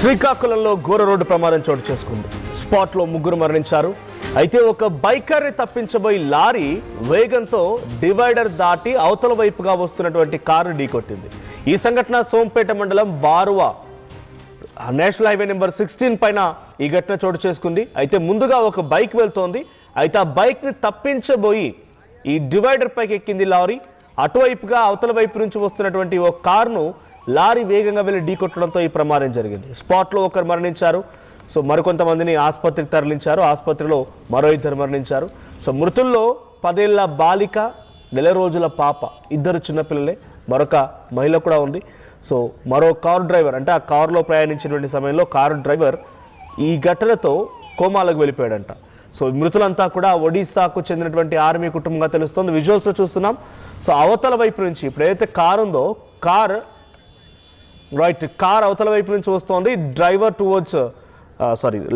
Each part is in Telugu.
శ్రీకాకుళంలో ఘోర రోడ్డు ప్రమాదం చోటు చేసుకుంది. స్పాట్లో ముగ్గురు మరణించారు. అయితే ఒక బైకర్ని తప్పించబోయి లారీ వేగంతో డివైడర్ దాటి అవతల వైపుగా వస్తున్నటువంటి కారు ఢీకొట్టింది. ఈ సంఘటన సోంపేట మండలం బారువా నేషనల్ హైవే నెంబర్ 16 పైన ఈ ఘటన చోటు చేసుకుంది. అయితే ముందుగా ఒక బైక్ వెళ్తోంది. అయితే ఆ బైక్ని తప్పించబోయి ఈ డివైడర్ పైకి ఎక్కింది లారీ. అటువైపుగా అవతల వైపు నుంచి వస్తున్నటువంటి ఒక కారును లారీ వేగంగా వెళ్ళి ఢీకొట్టడంతో ఈ ప్రమాదం జరిగింది. స్పాట్లో ఒకరు మరణించారు. సో మరికొంతమందిని ఆసుపత్రికి తరలించారు. ఆసుపత్రిలో మరో ఇద్దరు మరణించారు. సో మృతుల్లో 10 ఏళ్ల బాలిక, 9 రోజుల పాప, ఇద్దరు చిన్నపిల్లలే, మరొక మహిళ కూడా ఉంది. సో మరో కారు డ్రైవర్, అంటే ఆ కారులో ప్రయాణించినటువంటి సమయంలో కారు డ్రైవర్ ఈ ఘటనతో కోమాలకు వెళ్ళిపోయాడంట. సో మృతులంతా కూడా ఒడిశాకు చెందినటువంటి ఆర్మీ కుటుంబంగా తెలుస్తోంది. విజువల్స్లో చూస్తున్నాం. సో అవతల వైపు నుంచి ఇప్పుడు ఏదైతే కారు ఉందో కార్ అవతల వైపు నుంచి వస్తోంది. డ్రైవర్ టువర్డ్స్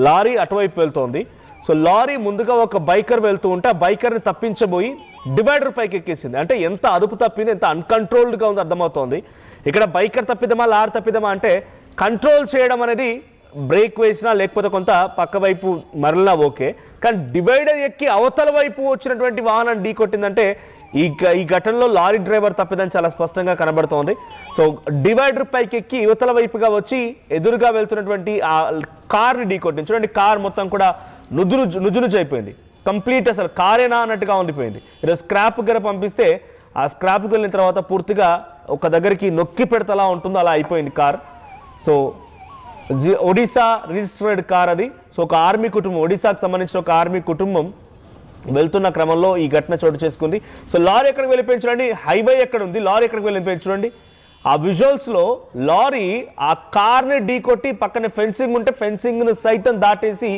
లారీ అటువైపు వెళ్తోంది. సో లారీ ముందుగా ఒక బైకర్ వెళ్తూ ఉంటే ఆ బైకర్ని తప్పించబోయి డివైడర్ పైకి ఎక్కేసింది. అంటే ఎంత అదుపు తప్పింది, ఎంత అన్కంట్రోల్డ్గా ఉంది అర్థమవుతోంది. ఇక్కడ బైకర్ తప్పిదమా లారీ తప్పిదమా అంటే కంట్రోల్ చేయడం అనేది బ్రేక్ వేసినా లేకపోతే కొంత పక్క వైపు మరలా ఓకే, కానీ డివైడర్ ఎక్కి అవతల వైపు వచ్చినటువంటి వాహనం ఢీకొట్టిందంటే ఈ ఘటనలో లారీ డ్రైవర్ తప్పిదని చాలా స్పష్టంగా కనబడుతోంది. సో డివైడర్ పైకి ఎక్కి యువతల వైపుగా వచ్చి ఎదురుగా వెళ్తున్నటువంటి ఆ కార్ని ఢీకొట్టింది. చూడండి, కార్ మొత్తం కూడా నుజునుజు అయిపోయింది. కంప్లీట్ అసలు కారేనా అన్నట్టుగా ఉండిపోయింది. ఈరోజు స్క్రాప్ దగ్గర పంపిస్తే ఆ స్క్రాప్కి వెళ్ళిన తర్వాత పూర్తిగా ఒక దగ్గరికి నొక్కి పెడతలా ఉంటుందో అలా అయిపోయింది car. So Odisha registered car అది. సో ఒక ఆర్మీ కుటుంబం, ఒడిశాకు సంబంధించిన ఒక ఆర్మీ కుటుంబం వెళ్తున్న క్రమంలో ఈ ఘటన చోటు చేసుకుంది. సో లారీ ఎక్కడికి వెళ్ళిపోయింది చూడండి, హైవే ఎక్కడ ఉంది, లారీ ఎక్కడికి వెళ్ళిపోయింది చూడండి. ఆ విజువల్స్లో లారీ ఆ కార్ని ఢీకొట్టి పక్కన ఫెన్సింగ్ ఉంటే ఫెన్సింగ్ను సైతం దాటేసి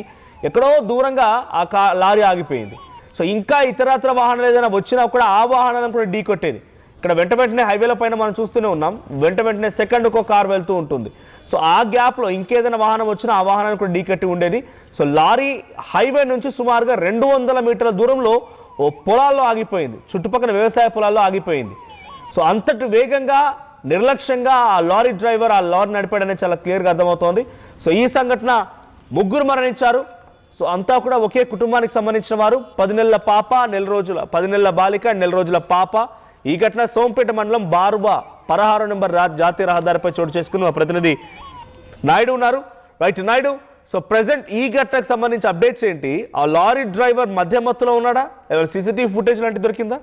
ఎక్కడో దూరంగా ఆ లారీ ఆగిపోయింది. సో ఇంకా ఇతరత్ర వాహనాలు ఏదైనా వచ్చినా కూడా ఆ వాహనాలను కూడా ఢీకొట్టేది. ఇక్కడ వెంటనే హైవేల పైన మనం చూస్తూనే ఉన్నాం, వెంటనే సెకండ్కు ఒక కార్ వెళ్తూ ఉంటుంది. సో ఆ గ్యాప్లో ఇంకేదైనా వాహనం వచ్చినా ఆ వాహనాన్ని కూడా ఢీకట్టి ఉండేది. సో లారీ హైవే నుంచి సుమారుగా 200 మీటర్ల దూరంలో ఓ పొలాల్లో ఆగిపోయింది, చుట్టుపక్కల వ్యవసాయ పొలాల్లో ఆగిపోయింది. సో అంతటి వేగంగా నిర్లక్ష్యంగా ఆ లారీ డ్రైవర్ ఆ లారీ నడిపాడనే చాలా క్లియర్గా అర్థమవుతోంది. సో ఈ సంఘటన ముగ్గురు మరణించారు. సో అంతా కూడా ఒకే కుటుంబానికి సంబంధించిన వారు. 10 నెలల పాప, 10 నెలల బాలిక, 9 రోజుల పాప. ఈ ఘటన సోంపేట మండలం బారువా 16 నెంబర్ జాతీయ రహదారిపై చోటు చేసుకుని మా ప్రతినిధి నాయుడు ఉన్నారు. రైట్ నాయుడు, సో ప్రెసెంట్ ఈ ఘటనకు సంబంధించి అప్డేట్స్ ఏంటి? ఆ లారీ డ్రైవర్ మధ్యమత్తులో ఉన్నాడా? ఏమైనా సీసీటీవీ ఫుటేజ్ లాంటి దొరికిందా?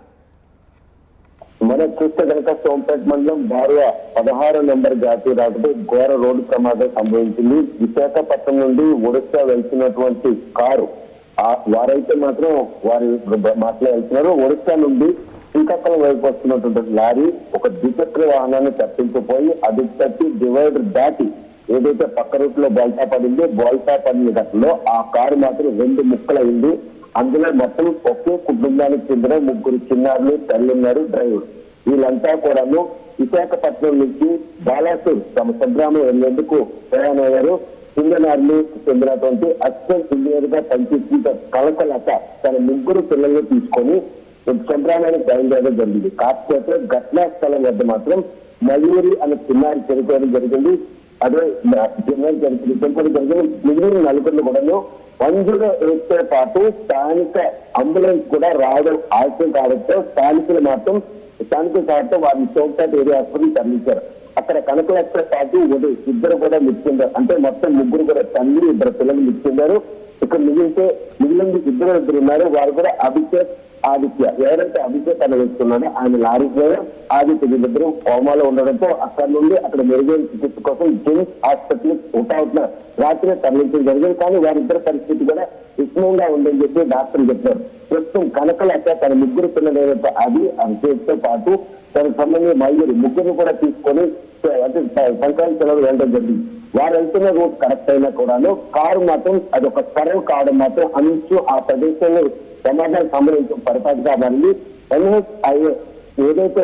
మనం చూస్తే కనుక సోంపేట మండలం బారువా 16 నెంబర్ జాతీయ రహదారిపై ఘోర రోడ్డు ప్రమాదం సంభవించింది. విశాఖపట్నం నుండి ఒడిశా వెళ్తున్నటువంటి కారు, వారైతే మాత్రం వారి మాటలో వెళ్తున్నారు. ఒడిశా నుండి శ్రీకాకుళం వైపు వస్తున్నటువంటి లారీ ఒక ద్విచక్ర వాహనాన్ని తప్పించిపోయి అది తప్పి డివైడర్ దాటి ఏదైతే పక్క రూట్ లో బోల్తా పడిందో, బోల్తా పడిన ఘటనలో ఆ కారు మాత్రం 2 ముక్కలైంది. అందులో మొత్తం ఒకే కుటుంబానికి చెందిన 3 చిన్నారులు, తల్లి ఉన్నారు, డ్రైవర్. వీళ్ళంతా కూడాను విశాఖపట్నం నుంచి బాలాసూర్ తమ స్వగ్రామం వెళ్లేందుకు ప్రయాణమయ్యారు. సింగనార్లు చెందినటువంటి అసిస్టెంట్ ఇంజనీర్ గా పనిచేస్తున్న కలకలత తన 3 పిల్లల్ని తీసుకొని స్వగ్రామానికి బయలుదేరడం జరిగింది. కాకపోతే ఘటనా స్థలం వద్ద మాత్రం మయూరి అనే చిన్నారి చనిపోవడం జరిగింది. అదే చిన్నారి చనిపోవడం జరిగింది. మిగిలిన 4 కూడాను 108తో పాటు స్థానిక అంబులెన్స్ కూడా రావడం ఆలస్యం కావడంతో స్థానికుల సాయంతో వారిని సోంపేట ఏరియా హాస్పిటల్ తరలించారు. అక్కడ కనకలతో పాటు ఇద్దరు కూడా మృతి చెందారు. అంటే మొత్తం 3 కూడా తల్లి, 2 పిల్లలు మృతి చెందారు. ఇక్కడ మిగిలిన ఇద్దరు ఉన్నారు. వారు కూడా అభిషేక్, ఆదిత్య. ఎవరైతే అభిషేక్ అని వేస్తున్నాడో ఆయన లారీ డ్రైవర్, ఆదిత్య వీళ్ళిద్దరూ కోమాలో ఉండడంతో అక్కడ నుండి అక్కడ మెరుగైన చికిత్స కోసం జెమ్స్ హాస్పిటల్ హుటాహుటిన రాత్రి తరలించడం జరిగింది. కానీ వారిద్దరి పరిస్థితి కూడా విషమంగా ఉందని చెప్పి డాక్టర్లు చెప్పారు. ప్రస్తుతం కనకలక తన 3 పిల్లలు ఏదైతే అది అభిషేక్తో పాటు తనకు సంబంధించిన మయూరి 3 కూడా తీసుకొని అంటే సంక్రాంతి సెలవులు వెళ్ళడం జరిగింది. వారు వెళ్తున్న రూట్ కరెక్ట్ అయినా కూడాను కారు మాత్రం అది ఒక కరెంట్ కావడం మాత్రం అంచు ఆ ప్రదేశంలో ప్రమాదానికి సంబంధించిన పరిపాటిగా మారింది. ఏదైతే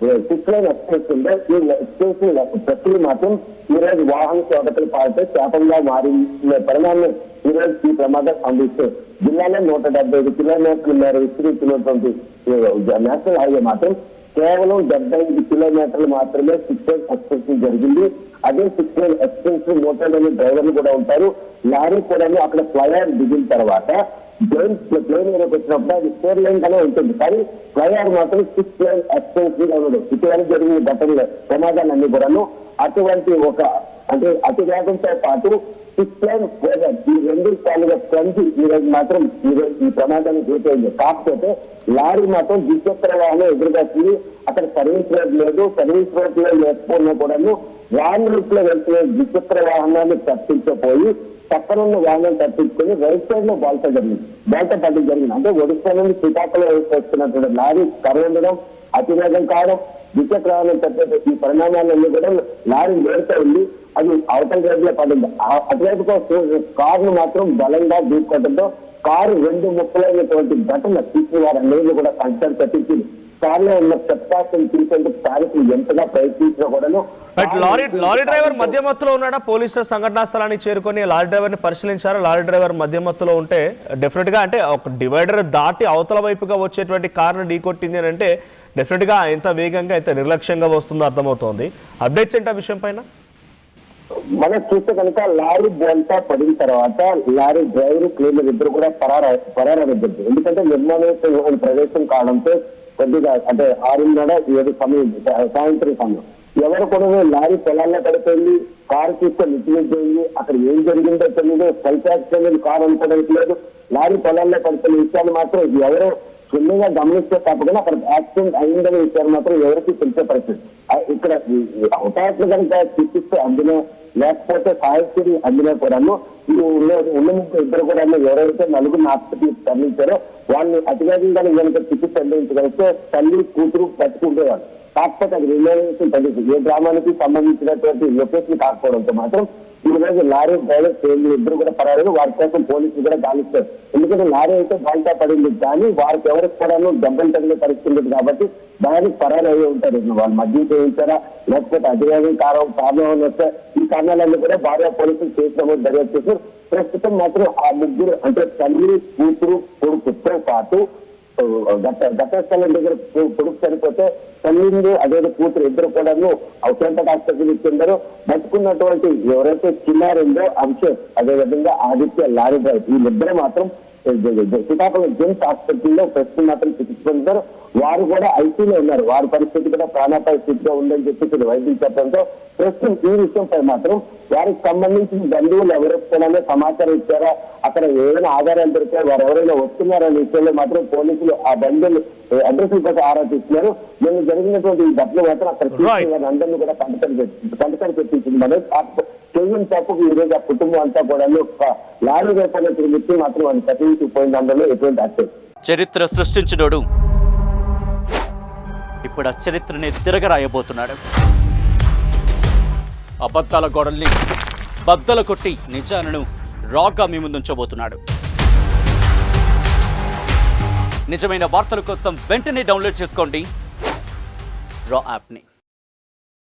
6 లైన్ ఎక్స్ప్రెస్ ఉందో ఈ ఎక్స్ప్రెస్ ప్రక్రియ మాత్రం ఈరోజు వాహన చోదకులు పాల్పై శాపంగా మారిన పరిణామం ఈరోజు ఈ ప్రమాదం సంభవిస్తే జిల్లాలో 175 కిలోమీటర్ల మేర విస్తరించినటువంటి నేషనల్ హైవే మాత్రం కేవలం 75 కిలోమీటర్లు మాత్రమే 6 లైన్ ఎక్స్టెన్షన్ జరిగింది. అదే 6 లైన్ ఎక్స్టెన్షన్ మోటార్లోని డ్రైవర్లు కూడా ఉంటారు. లారీ కూడా అక్కడ ఫ్లైఓవర్ దిగిన తర్వాత ప్లేన్ ఏరియాకి వచ్చినప్పుడు అది 4 లైన్ గానే ఉంటుంది. కానీ ఫ్లైఓవర్ మాత్రం 6 లైన్ ఎక్స్టెన్షన్ గా ఉండదు. ఇటీవల జరిగిన ఘటనలు ప్రమాదాలన్నీ కూడాను అటువంటి ఒక అంటే అతి వేగంతో పాటు 6 లైన్ ఈ రెండు సార్లుగా కలిసి ఈ రోజు మాత్రం ఈ ప్రమాదాన్ని గురైంది. కాకపోతే లారీ మాత్రం ద్విచక్ర వాహనం ఎదురుగాస్తుంది. అక్కడ సర్వీస్ రోడ్ లేదు. సర్వీస్ రోడ్ లో లేకపోయినా కూడాను రాంగ్ రూట్ లో వెళ్తున్న ద్విచక్ర వాహనాన్ని తప్పించపోయి పక్కనున్న వాహనం తప్పించుకొని రైట్ సైడ్ లో బాల్ట పడడం జరిగింది. అంటే ఒడిశా నుండి శ్రీకాకుళం వస్తున్నటువంటి లారీ కరెండడం, అతివేగం కావడం, ద్విచక్ర వాహనం తప్పే ఈ పరిణామాలన్నీ కూడా లారీ వేడుతూ ఉంది. అది అవతల రేపులో పడింది. అటువైపుగా కారును మాత్రం బలంగా ఢీకొట్టడంతో కారు 2 ముక్కలైనటువంటి ఘటన తీసిన వారన్నింటినీ కూడా కన్సర్న్ తప్పించింది. కారులో ఉన్న చెప్తాన్ని తీసేందుకు స్థానికులు ఎంతగా ప్రయత్నించినా కూడాను లారీ డ్రైవర్ మధ్యమత్తులో ఉన్నాడా? పోలీసుల సంఘటనా స్థలానికి చేరుకొని లారీ డ్రైవర్ ని పరిశీలించారా? లారీ డ్రైవర్ మధ్యమత్తులో ఉంటే డెఫినెట్ గా అంటే ఒక డివైడర్ దాటి అవతల వైపుగా వచ్చేటువంటి కారును ఢీకొట్టింది అని అంటే డెఫినెట్ గా ఎంత వేగంగా ఎంత నిర్లక్ష్యంగా వస్తుందో అర్థమవుతోంది. అప్డేట్స్ ఏంటి ఆ విషయం పైన? మనం చూస్తే కనుక లారీ బోల్తా పడిన తర్వాత లారీ డ్రైవర్ క్లీనర్ ఇద్దరు కూడా పరారవద్దు. ఎందుకంటే నిర్మాణ ప్రదేశం కావడంతో కొద్దిగా అంటే 6:30-7 సమయం సాయంత్రం సమయం ఎవరు కూడా లారీ పొలాల్లో పడిపోయింది. కారు తీసుకొని నిచ్చిపోయింది. అక్కడ ఏం జరిగిందో తెలియదు. సెల్ఫ్ యాక్సిడెంట్ కారు అనుకోవడానికి లేదు. లారీ పొలాల్లో పడుతున్న విషయాలు మాత్రం ఎవరో క్షుణ్ణంగా గమనిస్తే తప్పకుండా అక్కడ యాక్సిడెంట్ అయిందనే విషయాలు మాత్రం ఎవరికి తెలిసే పరిస్థితి. ఇక్కడ హుటాహుటిన కనుక చికిత్స అందినా లేకపోతే సాహిత్యం అందినా కూడాను ఉన్న ముగ్గురు ఇద్దరు కూడా ఎవరైతే నలుగురు ఆసుపత్రికి తరలించారో వాళ్ళని అతివేగంగా కనుక చికిత్స అందించగలిగితే తల్లి కూతురు బతుకుండేవాళ్ళు. కాకపోతే అది రిలేషన్ తగ్గింది. ఏ గ్రామానికి సంబంధించినటువంటి లొకేషన్ కాకపోవడంతో మాత్రం ఈ రోజు లారీ డ్రైవర్ ట్రైన్లు ఇద్దరు కూడా పరారు. వారి కోసం పోలీసులు కూడా గాలిస్తారు. ఎందుకంటే లారీ అయితే బాల్టా పడింది కానీ వారికి ఎవరికి కూడా దెబ్బలు తగిలే పరిస్థితి ఉంది కాబట్టి దానికి పరారు అయ్యి ఉంటారు. వాళ్ళు మద్యం చేయించారా లేకపోతే అధివేగం కారణం వస్తే ఈ కారణాలన్నీ కూడా భార్య పోలీసులు చేసిన దర్యాప్తు చేశారు. ప్రస్తుతం మాత్రం ఆ ముగ్గురు అంటే తల్లి కూతురు కొడుకుతో పాటు ఘటస్థలం దగ్గర కొడుకు చనిపోతే తల్లిండు అదే కూతురు ఇద్దరు కూడా అవసరంత హాస్పిటల్ ఇచ్చిందరో బతుకున్నటువంటి ఎవరైతే చిన్నారిందో అభిషేక్ అదేవిధంగా ఆదిత్య లారీ డ్రైవర్ వీళ్ళిద్దరూ మాత్రం శ్రీకాకుళం జెమ్స్ హాస్పిటల్లో ప్రస్తుతం మాత్రం చికిత్స పొందుతారు. వారు కూడా ఐసీలో ఉన్నారు. వారి పరిస్థితి కూడా ప్రాణాపాయ స్థితిగా ఉందని చెప్పి వైద్యులు చెప్పడంతో ప్రస్తుతం ఈ విషయంపై మాత్రం వారికి సంబంధించిన బంధువులు ఎవరికి కూడా సమాచారం ఇచ్చారా, అక్కడ ఏదైనా ఆధారాలు దొరికారు, వారు ఎవరైనా వస్తున్నారనే విషయంలో మాత్రం పోలీసులు ఆ బంధువులు అడ్రస్ల కోసం ఆరా తీస్తున్నారు. నిన్న జరిగినటువంటి ఈ ఘటన మాత్రం అక్కడ అందరినీ కూడా కంటకడి పెట్టించింది. మనం చెయ్యని తప్పుకు ఈ రోజు ఆ కుటుంబం అంతా కూడా లారీ రూపాయలు తిరిగి మాత్రం వాళ్ళు తప్పించిపోయింది. అందులో ఎటువంటి అర్థం చరిత్ర సృష్టించినోడు ఇప్పుడు ఆ చరిత్రని తిరగరాయబోతున్నాడు. అబద్ధాల గోడల్ని బద్దలు కొట్టి నిజాలను రాగా మీ ముందుంచబోతున్నాడు. నిజమైన వార్తల కోసం వెంటనే డౌన్లోడ్ చేసుకోండి రా యాప్ని.